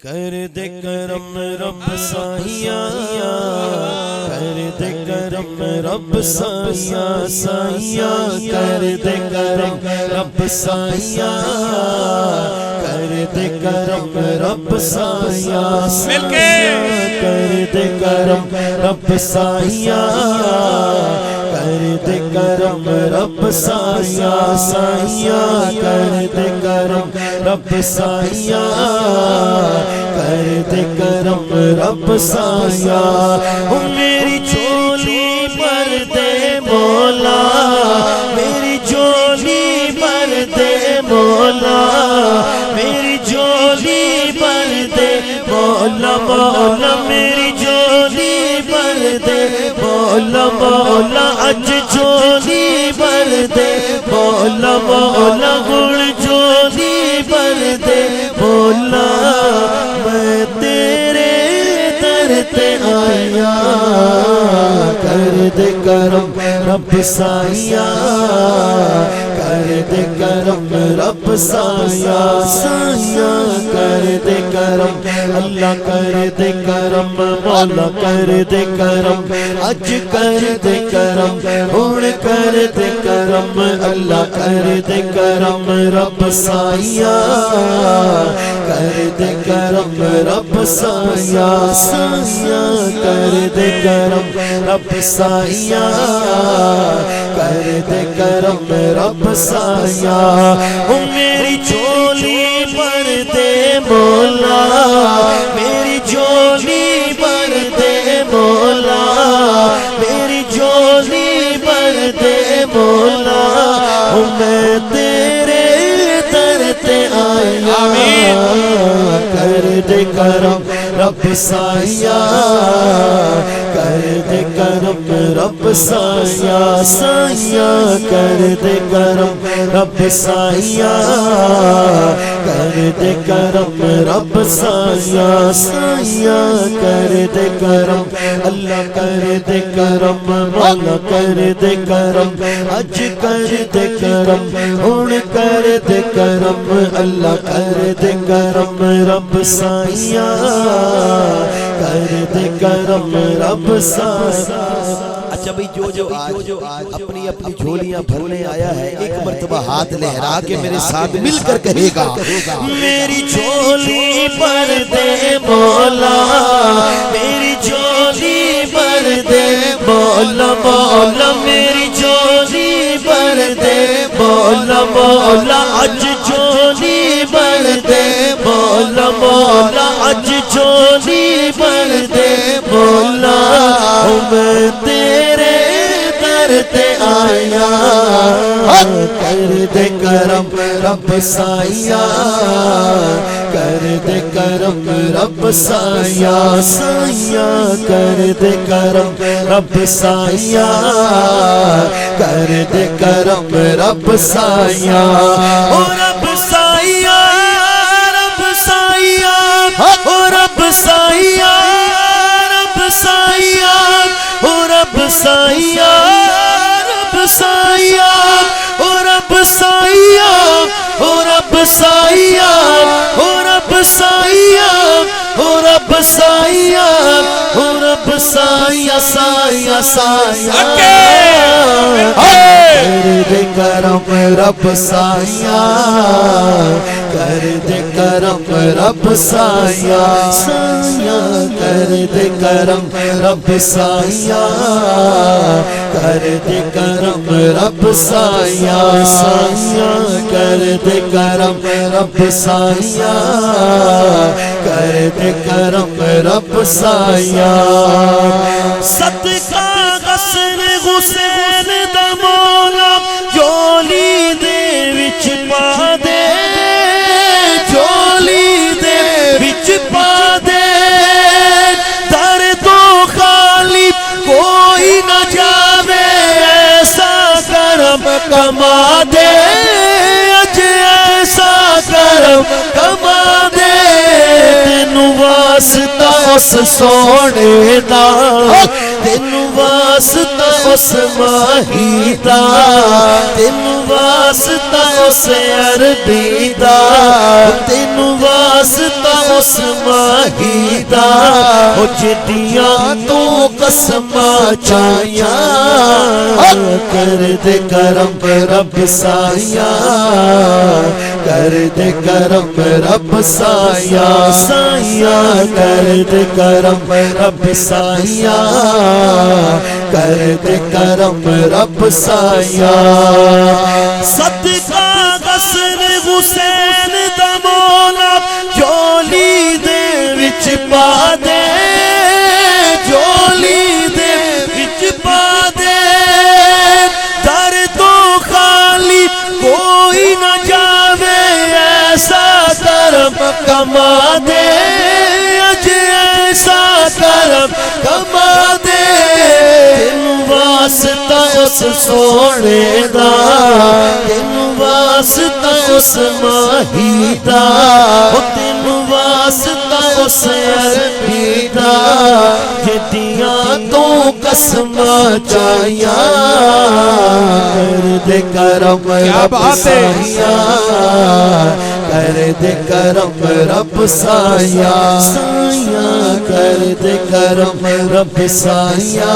کر دے کرم رب سائیاں، کر دے کرم رب سائیاں، سائیاں کر دے کرم رب سائیاں، کر دے کرم رب سائیاں، مل کے کر دے کرم رب سائیاں، کر دے کرم رب سائیاں، سائیاں کر دے کرم رب سائیاں، کر دے کرم رب سائیاں، میری جھولی بھر دے مولا، میری جھولی بھر دے مولا، میری جھولی بھر دے مولا، مولا میری جھولی بھر دے مولا، مولا اج جھولی بھر دے مولا، مولا گل جھولی بھر دے مولا، میں تیرے در تے آیا، کر دے کرم رب سائیاں، کر دے کرم رب سائیاں، سائیاں کر دے کرم اللہ، کر دے کرم مولا، کر دے کرم اج کر دے کرم ہن کر دے کرم اللہ، کر دے کرم رب سائیاں، کر دے کرم رب سائیاں، سائیاں کر دے کرم رب سائیاں، کر دے کرم رب سائیاں، میری جھولی بھر دے مولا، میری جھولی بھر دے مولا، میری جھولی بھر دے مولا، میں تیرے در تے آیا، کر دے کرم رب سائیاں، کر دے کرم رب سائیاں، سائیاں کر دے کرم رب سائیاں، کر دے کرم رب سائیاں، سائیاں کر دے کرم اللہ، کر دے کرم مولا، کر دے کرم اج کر دے کرم ہن کر دے کرم اللہ، کر دے کرم رب سائیاں، کر دے کرم رب سائیاں۔ اچھا بھئی جو آج اپنی اپنی جھولیاں بھرنے آیا ہے، ایک مرتبہ ہاتھ لہرا کے میرے ساتھ مل کر کہے گا، میری جھولی بھر دے مولا، میری جھولی بھر دے مولا، مولا میری جھولی بھر دے مولا، مولا اج جھولی بھر دے مولا، مولا اج جھولی بھر دے مولا، میں تیرے در تے آیا، کر دے کرم رب سائیاں، کر دے کرم رب سائیاں، سائیاں کر دے کرم رب سائیاں، کر دے کرم رب سائیاں، او رب سائیاں، رب سائیاں، او رب سائیاں، رب سائیاں، او رب سائیاں، رب سائیاں، او رب سائیاں، او رب سائیاں، او رب سائیاں، او رب سائیاں، او رب سائیاں، سائیاں سائیاں، کر دے کرم رب سائیاں، کر دے کرم رب سائیاں، سائیاں کر دے کرم رب سائیاں، کر دے کرم رب سائیاں، سائیاں کر دے کرم رب سائیاں، کر دے کرم رب سائیاں، صدقہ غسل حسین دا مولا، جھولی دے وچ پا دے، جھولی دے وچ پا دے، در تو خالی کوئی نہ جاوے، ایسا کرم کما دے، اج ایسا کرم کما دے، تینوں واسطہ اس سونے دا، تینوں واسطہ اس ماہی دا تینوں واسطہ اس عربی دا تینوں واسطہ اس ماہی دا او جدیاں تو قسماں چاہیاں کر دے کرم رب سایہ کر دے کرم رب سایہ سایہ کر دے کرم رب سایہ کر دے کرم رب سایہ صدقہ غسل حسین دا مولا جولی دے وچ پا دے جولی دے وچ پا دے در تو خالی کوئی نہ جاوے ایسا کرم کما دے اج ایسا کرم کما دے تینوں واسطہ اس سونے دا تینوں واسطہ اس ماہی دا تینوں واسطہ اس عربی دا جدیاں تو قسماں چاہیاں کر دے کرم رب سایہ کر دے کرم رب سایہ سایہ کر دے کرم رب سایہ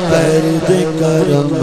کر دے کرم